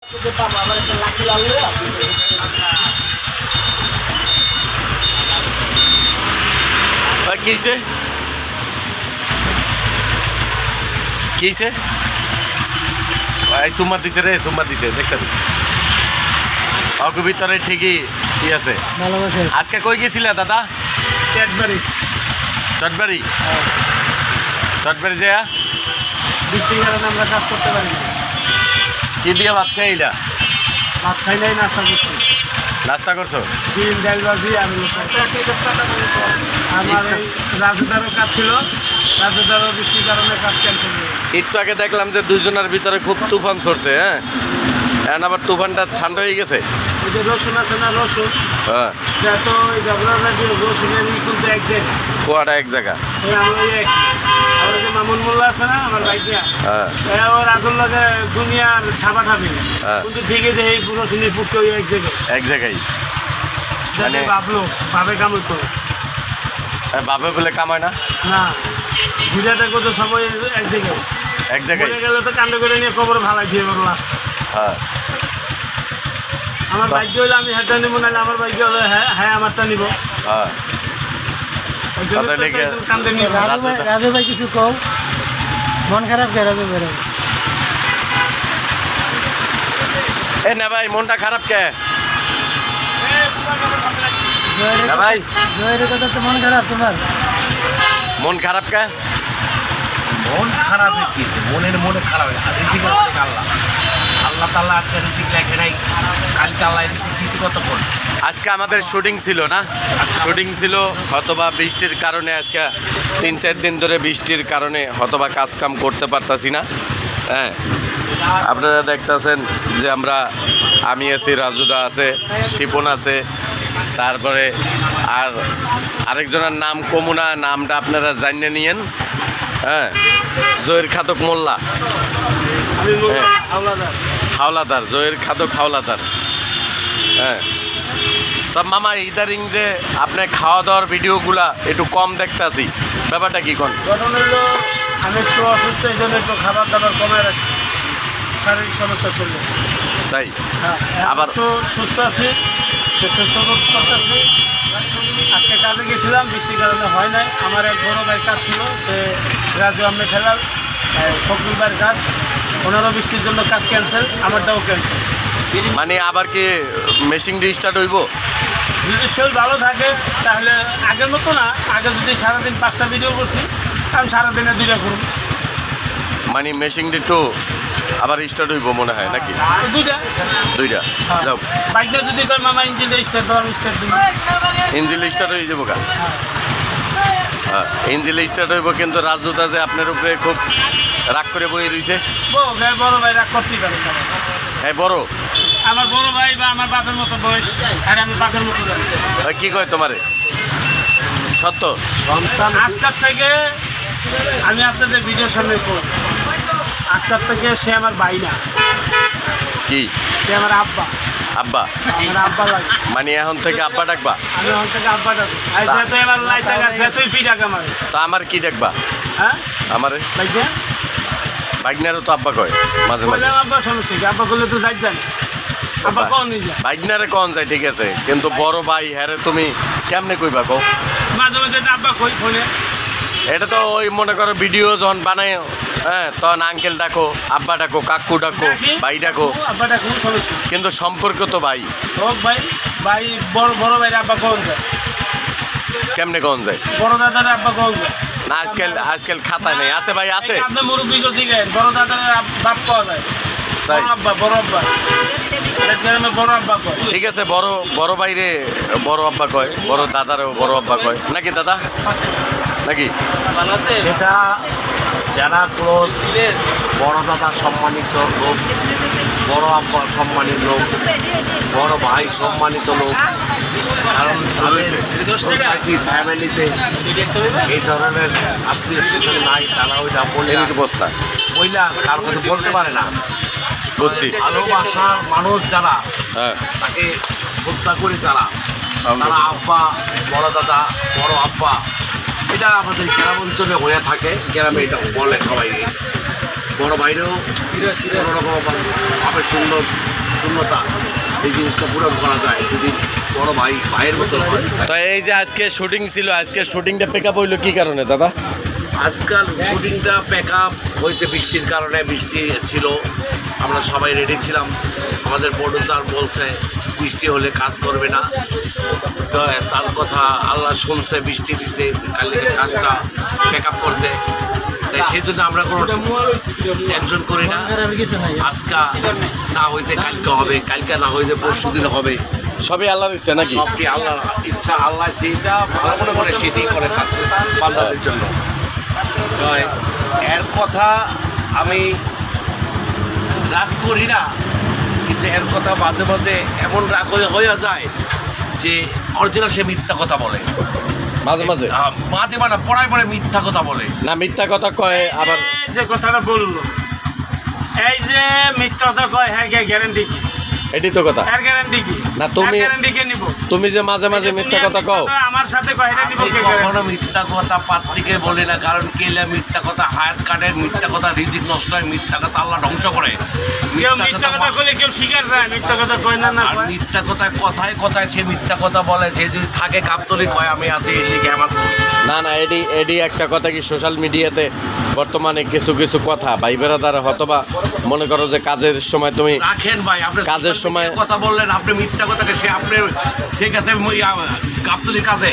কি হয়েছে কি হয়েছে চুম্মার দিছে রে চুম্মার দিছে দেখছেন অগু ভিতরে ঠিকই কি আছে আজকে কই গেছিলা দাদা চটবাড়ি চটবাড়ি যে বৃষ্টির কারণে আমরা কাজ করতে পারি না। কি দিয়ে ভাত খাইলা ভাত খাইলেই নাস্তা করছি। নাস্তা করছো ডিম ডাল ভাজি আর আমার এই রাজুদারও কাজ ছিল, রাজুদারও বৃষ্টির কারণে কাজ ক্যান্সেল হয়ে গেছে। একটু আগে দেখলাম যে দুইজনের ভিতরে খুব তুফান ছড়ছে, হ্যাঁ এখন আবার তুফানটা ঠান্ডা হয়ে গেছে। ওই যে রসুন আছে না, রসুন হ্যাঁ তো ওই রসুনের কিন্তু এক জায়গা কুয়াটা এক জায়গা আমার যে মামুন মোল্লা আছে না আমার ভাইটিয়া, হ্যাঁ ও রাজুর লাগে দুনিয়ার ঠাপাঠাপি হ্যাঁ কিন্তু ঠিকই যে এই রসুনের পুটকে ওই এক জায়গায় মানে ভাবলো ভাবে কামড় তো বাপে বলে কামায় না না ভিড়াটা কত সবাই এক জায়গায় গেলে তো কাণ্ড করে নিয়ে কবর ভালাই দিয়ে বলো লাস্ট। হ্যাঁ আমার বাইক হলে আমি হ্যাঁটা নিবো, নাহলে আমার বাইক হলে হ্যাঁ আমারটা নিবো। হ্যাঁ রাজু ভাই কিছু কও, মন খারাপ কে রাজু ভাই? এ না ভাই মনটা খারাপ কে ভাই? জয়ের কথা তো মন খারাপ তোমার? মন খারাপ কে? মন খারাপ কি মনে খারাপ রিজিক আল্লাহ আল্লাহ তাআলা আজকে রিজিক লেখে নাই, কালকে আল্লাহ রিজিক দিতে কতক্ষণ। আজকে আমাদের শুটিং ছিল না, শুটিং ছিল হয়তোবা বৃষ্টির কারণে আজকে 3-4 দিন ধরে বৃষ্টির কারণে হয়তোবা কাজ কাম করতে পারতাছি না। হ্যাঁ আপনারা দেখতেছেন যে আমি আছি, রাজুদা আছে, শিপন আছে, তারপরে আর আরেকজনের নাম কমুনা, নামটা আপনারা জানিয়ে নিয়েন। হ্যাঁ জয়ের খাদক মোল্লা, হাওলাদার, জয়ের খাদক হাওলাদার। হ্যাঁ তা মামা ইদারিং যে আপনি খাওয়া দাওয়ার ভিডিওগুলা একটু কম দেখতেছি, ব্যাপারটা কি কোন? ঘটনা হলো আমি একটু অসুস্থ, এই জন্য একটু খাবার দাবার কমে রাখি, শারীরিক সমস্যা ছিল তাই হ্যাঁ। আবার তো সুস্থ আছি, তো সুস্থ করতেছি। আজকে কাজে গেছিলাম, বৃষ্টির কারণে হয় নাই। আমার এক বড় ভাই কাজ ছিল, সে রাজু আহমেদ খেলার ফখরুল ভাইয়ের কাজ, ওনারও বৃষ্টির জন্য কাজ ক্যান্সেল, আমারটাও ক্যান্সেল। মানে আবার কি মেশিন রিস্টার্ট হইব? যদি শরীর ভালো থাকে তাহলে আগের মতো না, আগে যদি সারাদিন 5টা ভিডিও করছি, আমি সারাদিনে 2টা করব। মানে মেশিন একটু আবার স্টার্ট হইব মনে হয় নাকি? 2টা যাও বাইকটা যদি কয় মামা ইঞ্জিন স্টার্ট দাও, আমি স্টার্ট দিব। ইঞ্জিন স্টার্ট হয়ে যাবো গা? হ্যাঁ ইঞ্জিন স্টার্ট হইব, কিন্তু রাজুদা যে আপনার উপরে খুব রাগ করে বয়ে রয়েছে। বড় ভাই রাগ করতেই পারে। হ্যাঁ বড় আমার বড় ভাই বা আমার বাপের মতো বয়স, আর আমি বাপের মতো জানি। কি কয় তোমারে? সত্য সন্তান আজকাল থেকে আমি আপনাদের ভিডিওর সামনে করব, আজকাল থেকে সে আমার ভাই না, কি সে আমার আব্বা। আব্বা? আমার আব্বা লাগে। মানে এখন থেকে আব্বা ডাকবা? আমি এখন থেকে আব্বা ডাকবো। আর যেহেতু এবার লাই টাকা যেহেতুই ফি টাকা আমার, তা আমার কি ডাকবা? হ্যাঁ আমারে ভাইজা বাইকনারও তো আব্বা কয় মাঝে মাঝে। বললাম আব্বা সমস্যা কি, আব্বা করলে তো যাই জানি, আব্বা কও নিয়ে যা। বাইকনারে কন যায় ঠিক আছে, কিন্তু বড় ভাই হ্যারে তুমি কেমনে কইবা কও? মাঝে মাঝে তো আব্বা কই ফোনে। এটা তো ওই মনে করো ভিডিও যখন বানায়, হ্যাঁ তখন আঙ্কেল ডাকো, আব্বা ডাকো, কাকু ডাকো, ভাই ডাকো, আব্বা ডাকো, সমস্যা কিন্তু সম্পর্ক তো ভাই হোক। ভাই বড় ভাইয়ের আব্বা কন যায়, কেমনে কন যায়? বড় দাদার আব্বা কন যায় না আজকাল খাতা নেই, আছে ভাই আছে। আপনার মুরব্বী জিগায় বড় দাদার বাপ পাওয়া যায়, তাই বড় আব্বা বড় আব্বা কয়। ঠিক আছে, বড় বাইরে বড় আব্বা কয়, বড় দাদারও বড় আব্বা কয় নাকি দাদা নাকি? সেটা যারা ক্লোজ, বড় দাদা সম্মানিত লোক, বড় আব্বা সম্মানিত লোক, বড় ভাই সম্মানিত লোক, কারণ তাদের ফ্যামিলিতে এই ধরনের আত্মীয় স্বজন নাই, তারা ওইটা বইলা কারো কাছে বলতে পারে না। বুঝছি। ভালোবাসার মানুষ যারা, হ্যাঁ তাকে হত্যা করে যারা, তারা আব্বা, বড় দাদা, বড় আব্বা, এটা আমাদের গ্রাম অঞ্চলে হয়ে থাকে, গ্রামে এটা বলে সবাই। বড় ভাইরেও কোনো রকম ভাবে শূন্যতা এই জিনিসটা পূরণ করা যায় যদি বড় ভাইয়ের মতো হয়। তো এই যে আজকে শুটিং ছিল, আজকে শুটিংটা পিক আপ হইলো কি কারণে দাদা? আজকাল শুটিংটা প্যাক আপ হয়েছে বৃষ্টির কারণে, বৃষ্টি ছিল, আমরা সবাই রেডি ছিলাম। আমাদের প্রোডিউসার বলছে বৃষ্টি হলে কাজ করবে না, তো তার কথা আল্লাহ শুনছে, বৃষ্টি দিছে, কালকে কাজটা প্যাক আপ করছে। তাই সেই জন্য আমরা কোনো টেনশন করি না। আজকে না হয়েছে কালকে হবে, কালকে না হয়েছে পরশু দিন হবে। সবই আল্লাহর ইচ্ছা নাকি? সবটি আল্লাহর ইচ্ছা, আল্লাহ যেটা ভালো মনে করে সেটাই করে কাজ বান্দাদের জন্য। তো এর কথা আমি রাগ করি না, কিন্তু এর কথা মাঝে মাঝে এমন রাগ হয়ে যায় যে অরিজিনাল সে মিথ্যা কথা বলে, মাঝে মাঝে মাঝে মানে পড়ায় পড়ে মিথ্যা কথা বলে। না, মিথ্যা কথা কয় আবার। এই যে কথাটা বললো, এই যে মিথ্যা কথা কয়, হ্যাঁ গ্যারান্টি কি? এটাই তো কথা। এর গ্যারান্টি কি? না, তুমি- গ্যারান্টি কে নিব? তুমি যে মাঝে মাঝে মিথ্যা কথা কও, আমার সাথে কয়, এটা নিব আমি কে? কখনো মিথ্যা কথা পাত্রীকে বলি না, কারণ কেলে মিথ্যা কথা হায়াত কাটে, মিথ্যা কথা রিজিক নষ্ট হয়, মিথ্যা কথা আল্লাহ ধ্বংস করে। কেউ মিথ্যা কথা কইলে কেউ শিকার যায়, মিথ্যা কথা কয় না না আর কয়। মিথ্যা কথায় কথায় কথায় সে মিথ্যা কথা বলে, সে যদি থাকে কাপতলি কয় আমি আছি এর লিগে আমার। না না, এডি একটা কথা কি সোশ্যাল মিডিয়াতে বর্তমানে কিছু কিছু কথা ভাই বেড়াদার হতবা মনে করো যে কাজের সময় তুমি রাখেন ভাই, আপনি কাজের সময়- কথা বললেন, আপনি মিথ্যা কথাকে সে আপনার সে গেছে কাপতলি কাজে,